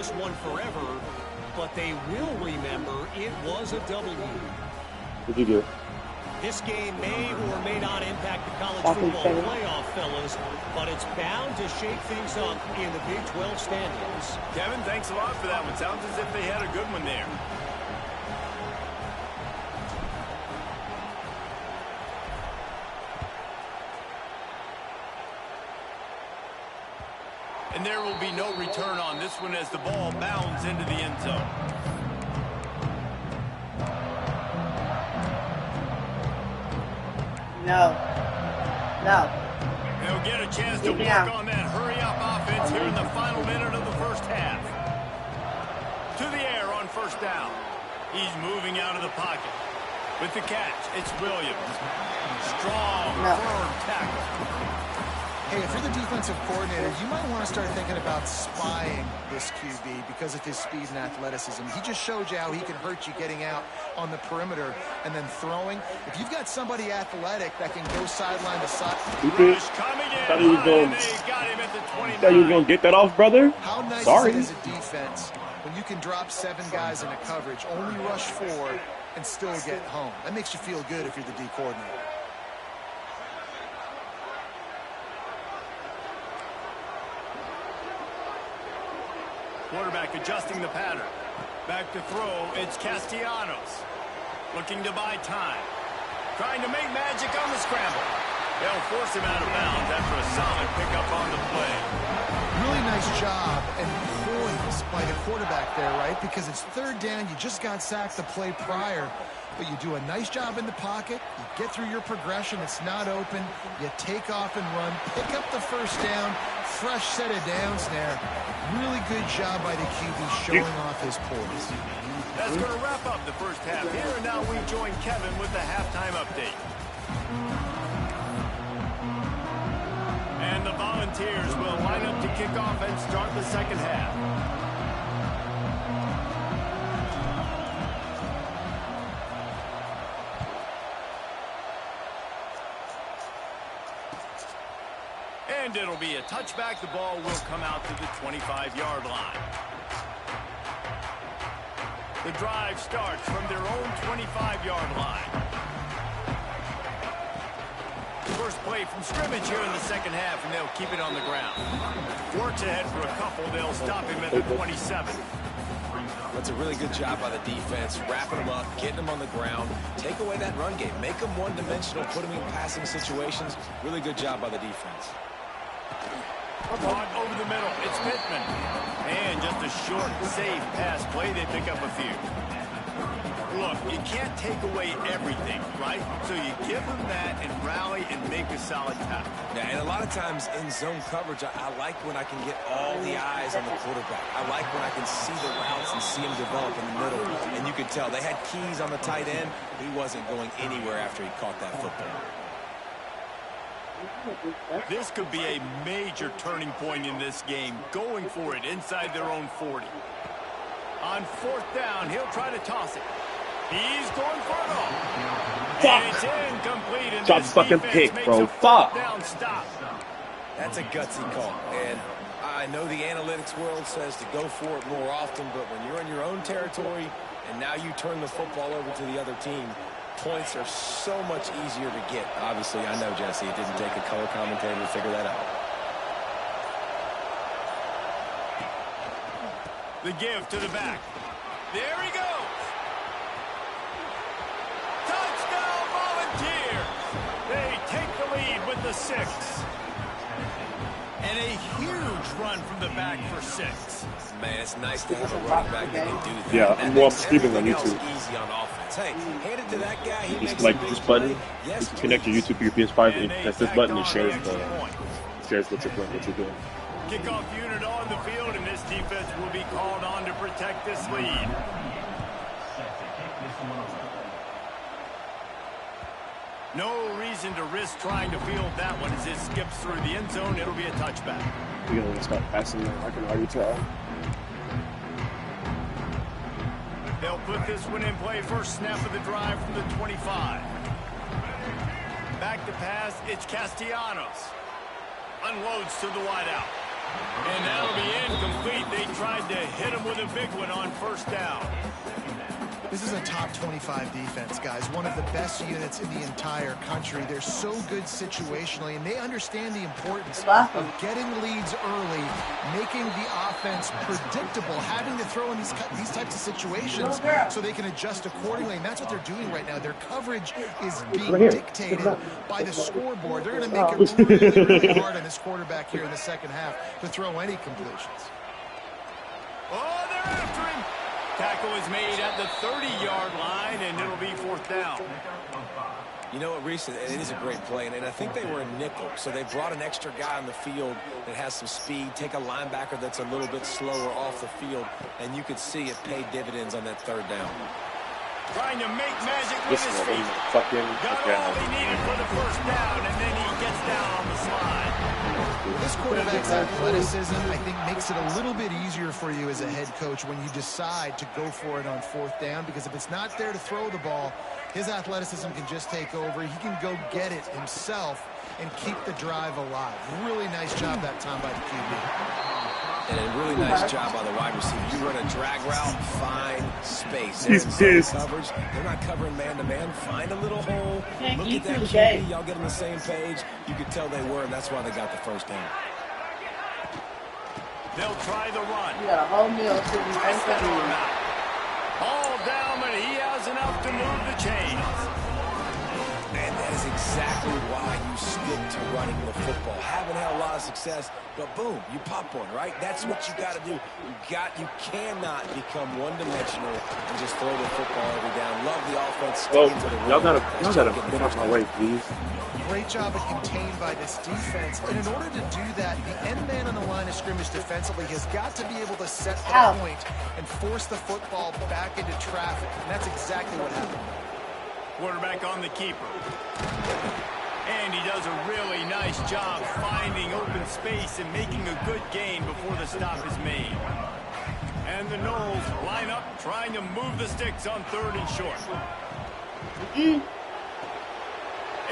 this one forever, but they will remember it was a W. What'd you do? This game may or may not impact the college football playoff, fellas, but it's bound to shake things up in the Big 12 standings. Kevin, thanks a lot for that one. Sounds as if they had a good one there. And there will be no return on this one as the ball bounds into the end zone. No. They'll get a chance to work on that hurry-up offense here in the final minute of the first half. To the air on first down. He's moving out of the pocket. With the catch, it's Williams. Strong, firm tackle. Hey, if you're the defensive coordinator, you might want to start thinking about spying this QB because of his speed and athleticism. He just showed you how he can hurt you getting out on the perimeter and then throwing. If you've got somebody athletic that can go sideline to side. Thought he was going to get that off, brother. How nice is it as a defense when you can drop 7 guys into coverage, only rush 4, and still get home? That makes you feel good if you're the D coordinator. Quarterback adjusting the pattern. Back to throw, it's Castellanos. Looking to buy time. Trying to make magic on the scramble. They'll force him out of bounds after a solid pickup on the play. Really nice job and poise by the quarterback there, right? Because it's 3rd down. You just got sacked the play prior. But you do a nice job in the pocket. You get through your progression. It's not open. You take off and run. Pick up the first down. Fresh set of downs there. Really good job by the QB showing off his poise. That's going to wrap up the first half here. And now we join Kevin with the halftime update. And the Volunteers will line up to kick off and start the second half. And it'll be a touchback. The ball will come out to the 25-yard line. The drive starts from their own 25-yard line. First play from scrimmage here in the second half, and they'll keep it on the ground. Works ahead for a couple. They'll stop him at the 27. That's a really good job by the defense, wrapping them up, getting them on the ground, take away that run game, make them one-dimensional, put them in passing situations. Really good job by the defense. Caught over the middle, it's Pittman. And just a short, safe pass play, they pick up a few. Look, you can't take away everything, right? So you give them that and rally and make a solid tackle. Yeah, and a lot of times in zone coverage, I like when I can get all the eyes on the quarterback. I like when I can see the routes and see him develop in the middle. And you could tell they had keys on the tight end. He wasn't going anywhere after he caught that football. This could be a major turning point in this game, going for it inside their own 40. On 4th down, he'll try to toss it. He's going for it all. And it's incomplete. And Shot fucking pick, bro. Fuck. Down stop. That's a gutsy call. And I know the analytics world says to go for it more often, but when you're in your own territory and now you turn the football over to the other team, points are so much easier to get. Obviously, I know, Jesse, it didn't take a color commentator to figure that out. The give to the back. There he goes. Touchdown, Volunteers. They take the lead with the 6. And a huge run from the back for 6. Man, it's nice to have a running back that can do that. Yeah, I'm more streaming on YouTube. Easy on offense. Hey, hand it to that guy. He just makes like this button. Yes, you connect your YouTube to your PS5, and press this button and shares what you're doing. Kickoff unit on the field, and this defense will be called on to protect this lead. No reason to risk trying to field that one as it skips through the end zone. It'll be a touchback. You're going to start passing, I can already tell. They'll put this one in play. First snap of the drive from the 25. Back to pass, it's Castellanos. Unloads to the wideout. And that'll be incomplete. They tried to hit him with a big one on first down. This is a top 25 defense, guys. One of the best units in the entire country. They're so good situationally, and they understand the importance of getting leads early, making the offense predictable, having to throw in these types of situations so they can adjust accordingly. And that's what they're doing right now. Their coverage is being dictated by the scoreboard. They're going to make it really, really hard on this quarterback here in the second half to throw any completions. Oh, they're after him. Tackle is made at the 30-yard line, and it'll be fourth down. You know what, Reese, it is a great play, and I think they were a nickel, so they brought an extra guy on the field that has some speed, take a linebacker that's a little bit slower off the field, and you could see it pay dividends on that third down. Trying to make magic with his feet. Got all he needed for the first down, and then he gets down on the slide. This quarterback's athleticism, I think, makes it a little bit easier for you as a head coach when you decide to go for it on fourth down, because if it's not there to throw the ball, his athleticism can just take over. He can go get it himself and keep the drive alive. Really nice job that time by the QB. And a really nice job by the wide receiver. You run a drag route, find space. He's pissed. Coverage. They're not covering man-to-man. Find a little hole. Look at that QB. Y'all get on the same page. You could tell they were, and that's why they got the first down. They'll try the run. You got a whole meal to be all down, but he has enough to move the chains. And that is exactly why you stick to running the football. Haven't had a lot of success, but boom, you pop one, right? That's what you got to do. You cannot become one-dimensional and just throw the football every down. Love the offense. Well, y'all gotta get off my way, please. Great job of contained by this defense. And in order to do that, the end man on the line of scrimmage defensively has got to be able to set the point and force the football back into traffic. And that's exactly what happened. Quarterback on the keeper. And he does a really nice job finding open space and making a good gain before the stop is made. And the Knowles line up, trying to move the sticks on third and short.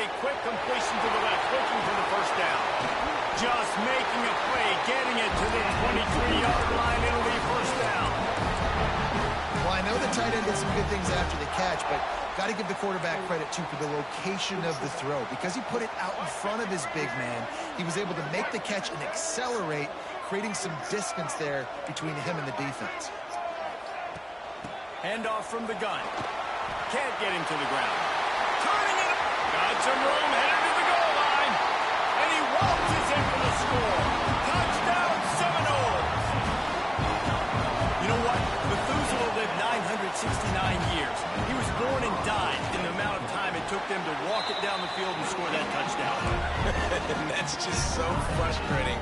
A quick completion to the left, looking for the first down. Just making a play, getting it to the 23-yard line. It'll be first down. Well, I know the tight end did some good things after the catch, but got to give the quarterback credit, too, for the location of the throw. Because he put it out in front of his big man, he was able to make the catch and accelerate, creating some distance there between him and the defense. Handoff from the gun. Can't get him to the ground. Turning it up. Got some room, headed to the goal line. And he waltzes in for the score. Touchdown, Seminoles. You know what? Methuselah lived 969 years. He was born and died in the amount of time it took them to walk it down the field and score that touchdown. And that's just so frustrating.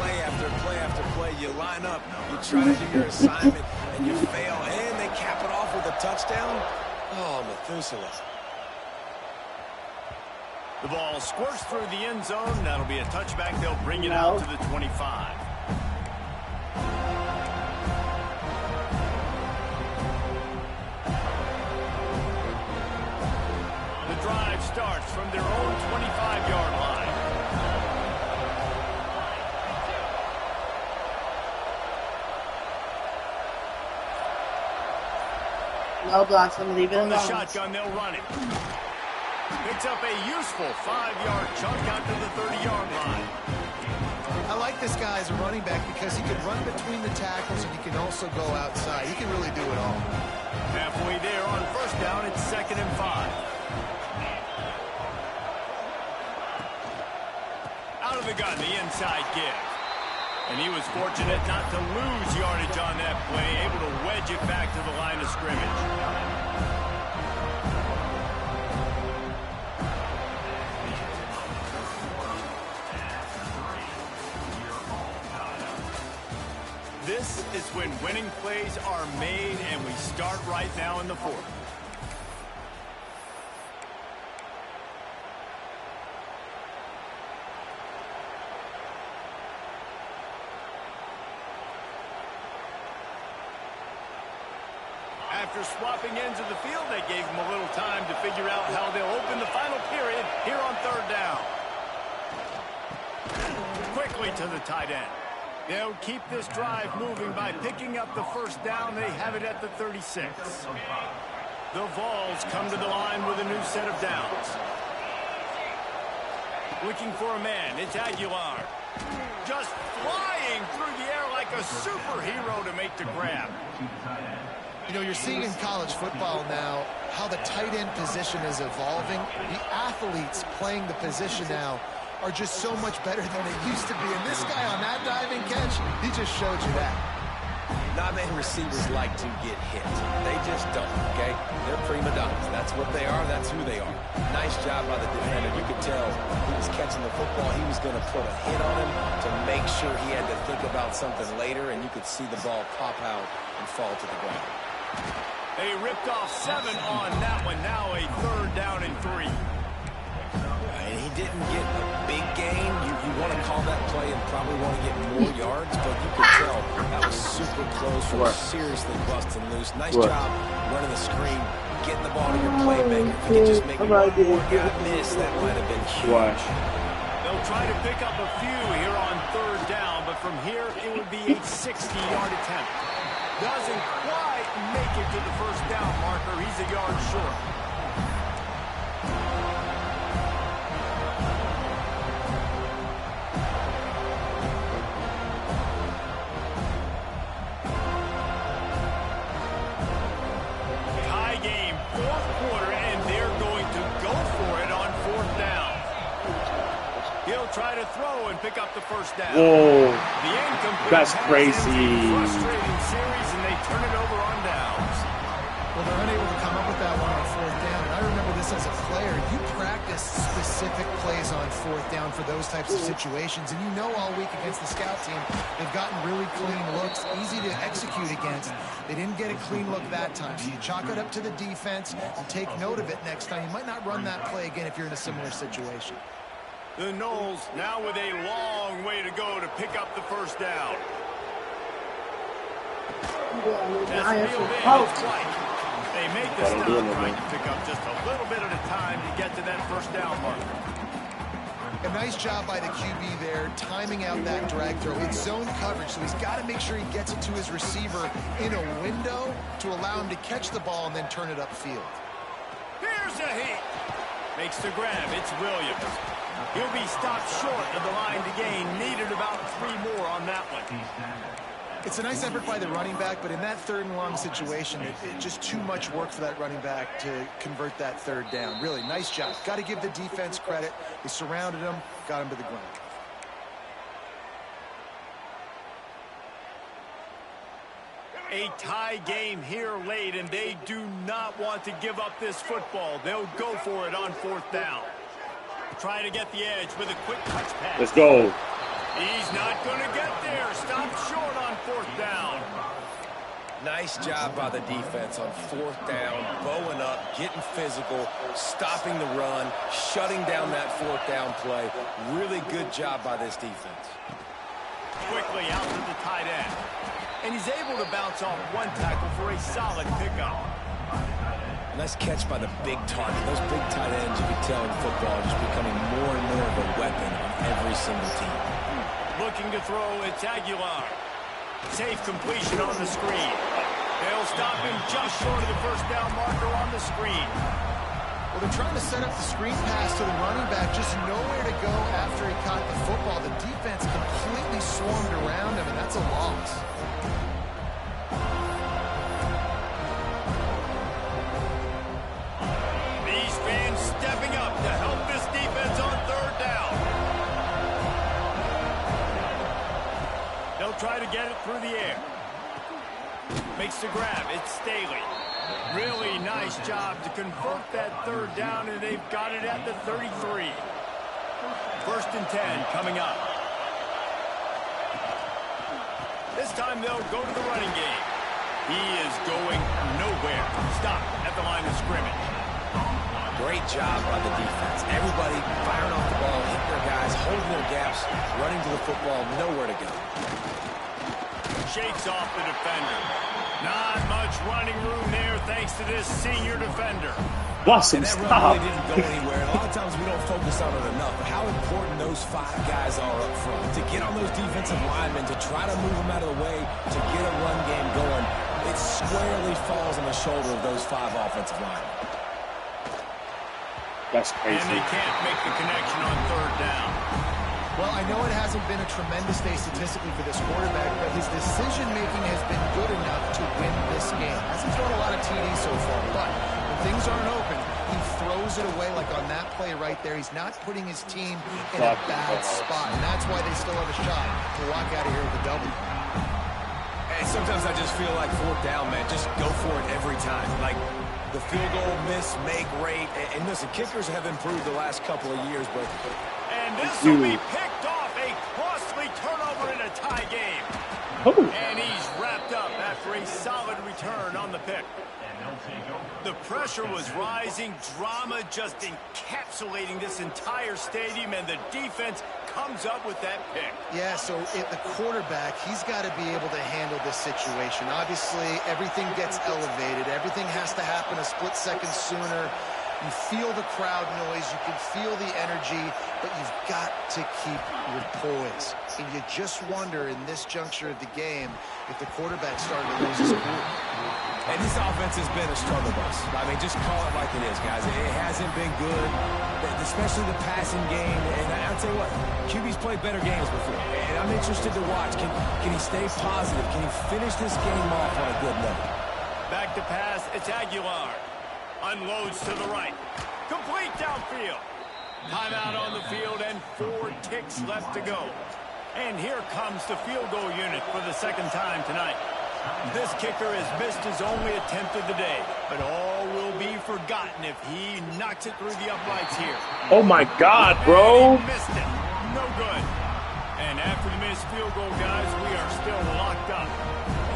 Play after play after play. You line up, you try to do your assignment, and you fail, and they cap it off with a touchdown. Oh, Methuselah. The ball squirts through the end zone. That'll be a touchback. They'll bring it out to the 25. The drive starts from their own 25-yard line. No blocks, I'm leaving From it the alone. shotgun, they'll run it. Picks up a useful 5-yard chunk out to the 30-yard line. I like this guy as a running back because he can run between the tackles and he can also go outside. He can really do it all. Halfway there on first down, it's 2nd and 5. Out of the gun, the inside give. And he was fortunate not to lose yardage on that play, able to wedge it back to the line of scrimmage. This is when winning plays are made, and we start right now in the fourth. After swapping ends of the field, they gave them a little time to figure out how they'll open the final period here on third down. Quickly to the tight end. They'll keep this drive moving by picking up the first down. They have it at the 36. The Vols come to the line with a new set of downs. Looking for a man. It's Aguilar. Just flying through the air like a superhero to make the grab. You know, you're seeing in college football now how the tight end position is evolving. The athletes playing the position now are just so much better than they used to be. And this guy on that diving catch, he just showed you that. Not many receivers like to get hit. They just don't, okay? They're prima donnas. That's what they are. That's who they are. Nice job by the defender. You could tell he was catching the football. He was going to put a hit on him to make sure he had to think about something later, and you could see the ball pop out and fall to the ground. They ripped off 7 on that one. Now a 3rd down and 3. And he didn't get a big gain. You want to call that play and probably want to get more yards, but you could tell that was super close from seriously busting loose. Nice job running the screen, getting the ball to your playmaker. If you could just make one more guy miss, that might have been huge. They'll try to pick up a few here on 3rd down, but from here it would be a 60-yard attempt. Doesn't quite make it to the first down marker. He's a yard short. Tie game, 4th quarter, and they're going to go for it on 4th down. He'll try to throw and pick up the first down. Whoa. The incomplete That's pass crazy. is a frustrating series, and they turn it over on downs. Well, they're unable to come up with that one on 4th down. And I remember this as a player. You practice specific plays on 4th down for those types of situations. And you know all week against the scout team, they've gotten really clean looks, easy to execute against. They didn't get a clean look that time. So you chalk it up to the defense and take note of it next time. You might not run that play again if you're in a similar situation. The Knowles now with a long way to go to pick up the first down. That's reeled in. It's White. They make the stop, trying to pick up just a little bit at a time to get to that first down marker. A nice job by the QB there, timing out that drag throw. It's zone coverage, so he's got to make sure he gets it to his receiver in a window to allow him to catch the ball and then turn it upfield. Here's a heat. Makes the grab. It's Williams. He'll be stopped short of the line to gain. Needed about 3 more on that one. It's a nice effort by the running back, but in that 3rd and long situation, it's just too much work for that running back to convert that 3rd down. Really, nice job. Got to give the defense credit. They surrounded him, got him to the ground. A tie game here late, and they do not want to give up this football. They'll go for it on 4th down. Try to get the edge with a quick touch pass. Let's go. He's not going to get there. Stopped short on 4th down. Nice job by the defense on 4th down, bowing up, getting physical, stopping the run, shutting down that 4th down play. Really good job by this defense. Quickly out to the tight end. And he's able to bounce off 1 tackle for a solid pickup. Nice catch by the big target. Those big tight ends, you can tell in football, are just becoming more and more of a weapon on every single team. Looking to throw, it's Aguilar. Safe completion on the screen. They'll stop him just short of the first down marker on the screen. Well, they're trying to set up the screen pass to the running back, just nowhere to go after he caught the football. The defense completely swarmed around him, and that's a loss. These fans stepping up to help this defense on 3rd down. They'll try to get it through the air. Makes the grab. It's Staley. Really nice job to convert that 3rd down, and they've got it at the 33. 1st and 10 coming up. This time they'll go to the running game. He is going nowhere. Stop at the line of scrimmage. Great job by the defense. Everybody firing off the ball, hitting their guys, holding their gaps, running to the football, nowhere to go. Shakes off the defender. Not much running room there thanks to this senior defender. Blossom, And that stop. run really didn't go anywhere. And a lot of times we don't focus on it enough. But how important those 5 guys are up front. To get on those defensive linemen, to try to move them out of the way, to get a run game going, it squarely falls on the shoulder of those 5 offensive linemen. That's crazy. And they can't make the connection on third down. Well, I know it hasn't been a tremendous day statistically for this quarterback, but his decision-making has been good enough to win this game. Hasn't thrown a lot of TDs so far, but when things aren't open, he throws it away like on that play right there. He's not putting his team in a bad spot, and that's why they still have a shot to walk out of here with a W. And sometimes I just feel like 4th down, man, just go for it every time. Like the field goal miss, make rate. And listen, kickers have improved the last couple of years, but... And this will be picked off, a costly turnover in a tie game. Oh. And he's wrapped up after a solid return on the pick. The pressure was rising, drama just encapsulating this entire stadium, and the defense comes up with that pick. Yeah, so the quarterback, he's got to be able to handle this situation. Obviously, everything gets elevated. Everything has to happen a split second sooner. You feel the crowd noise, you can feel the energy, but you've got to keep your poise. And you just wonder in this juncture of the game if the quarterback started to lose his cool. And this offense has been a struggle bus. I mean, just call it like it is, guys. It hasn't been good, especially the passing game. And I'll tell you what, QB's played better games before. And I'm interested to watch. Can he stay positive? Can he finish this game off on a good note? Back to pass, it's Aguilar. Unloads to the right. Complete downfield. Timeout on the field and 4 ticks left to go. And here comes the field goal unit for the second time tonight. This kicker has missed his only attempt of the day, but all will be forgotten if he knocks it through the uprights here. Oh my God, bro. And he missed it. No good. And after the missed field goal, guys, we are still locked up.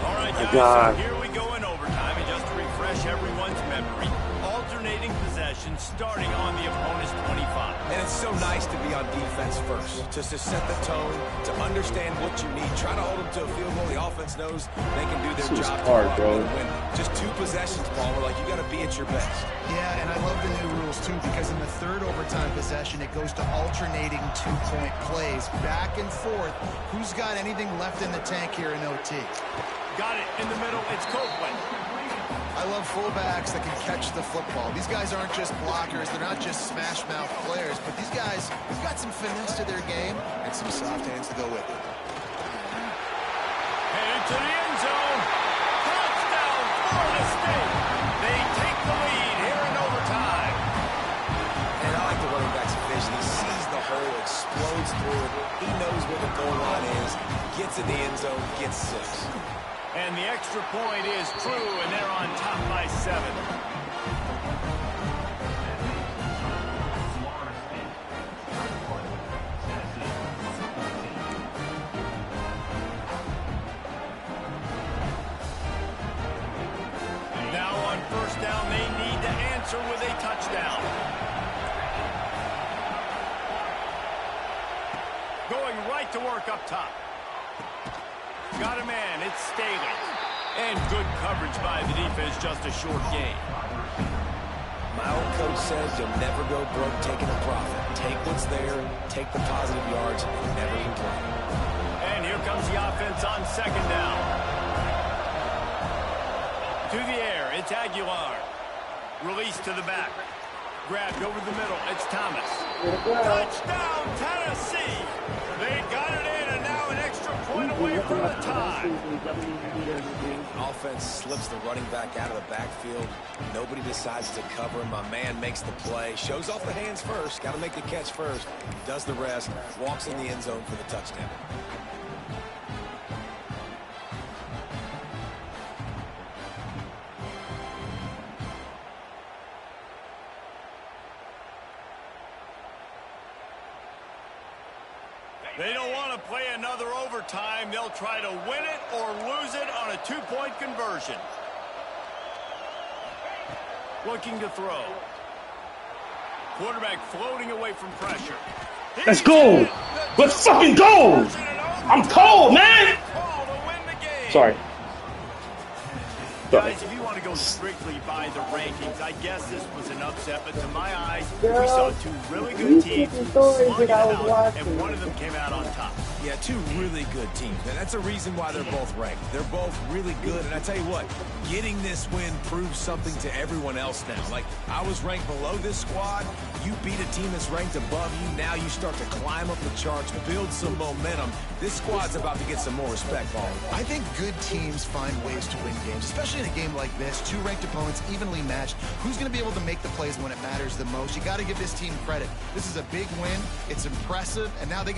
All right, guys, so here we go in overtime. And just to refresh everyone's memory, alternating possession starting on the opponent's 25. And it's so nice to be on defense first, just to set the tone, to understand what you need, try to hold them to a field goal. The offense knows they can do their job. Hard, bro. Win. Just 2 possessions, Palmer. Like, you got to be at your best. Yeah, and I love the new rules, too, because in the 3rd overtime possession, it goes to alternating 2-point plays, back and forth. Who's got anything left in the tank here in OT? Got it in the middle. It's Copeland. I love fullbacks that can catch the football. These guys aren't just blockers. They're not just smash-mouth players. But these guys have got some finesse to their game and some soft hands to go with it. Headed to the end zone. Touchdown, Florida State. They take the lead here in overtime. And I like the running back's vision. He sees the hole, explodes through it. He knows where the goal line is, gets in the end zone, gets 6. And the extra point is true, and they're on top by 7. Now on first down, they need to answer with a touchdown. Going right to work up top. Got a man, it's Staley. And good coverage by the defense, just a short gain. My old coach says you'll never go broke taking a profit. Take what's there, take the positive yards, and never complain. And here comes the offense on second down. To the air, it's Aguilar. Release to the back. Grabbed over the middle, it's Thomas. Touchdown, Tennessee! They got it in, and now an extra point away from the tie. Offense slips the running back out of the backfield. Nobody decides to cover him. My man makes the play. Shows off the hands first. Got to make the catch first. Does the rest. Walks in the end zone for the touchdown. They don't want to play another overtime. They'll try to win it or lose it on a 2-point conversion. Looking to throw. Quarterback floating away from pressure. Let's go! Let's fucking go! I'm cold, man! Call to win the game. Sorry. Guys, if you want to go strictly by the rankings, I guess this was an upset, but to my eyes, we saw two really good teams slug it out, and one of them came out on top. Yeah, two really good teams, and that's a reason why they're both ranked. They're both really good, and I tell you what, getting this win proves something to everyone else now. Like, I was ranked below this squad. You beat a team that's ranked above you. Now you start to climb up the charts, build some momentum. This squad's about to get some more respect, Paul. I think good teams find ways to win games, especially in a game like this. Two ranked opponents, evenly matched. Who's going to be able to make the plays when it matters the most? You got to give this team credit. This is a big win. It's impressive, and now they get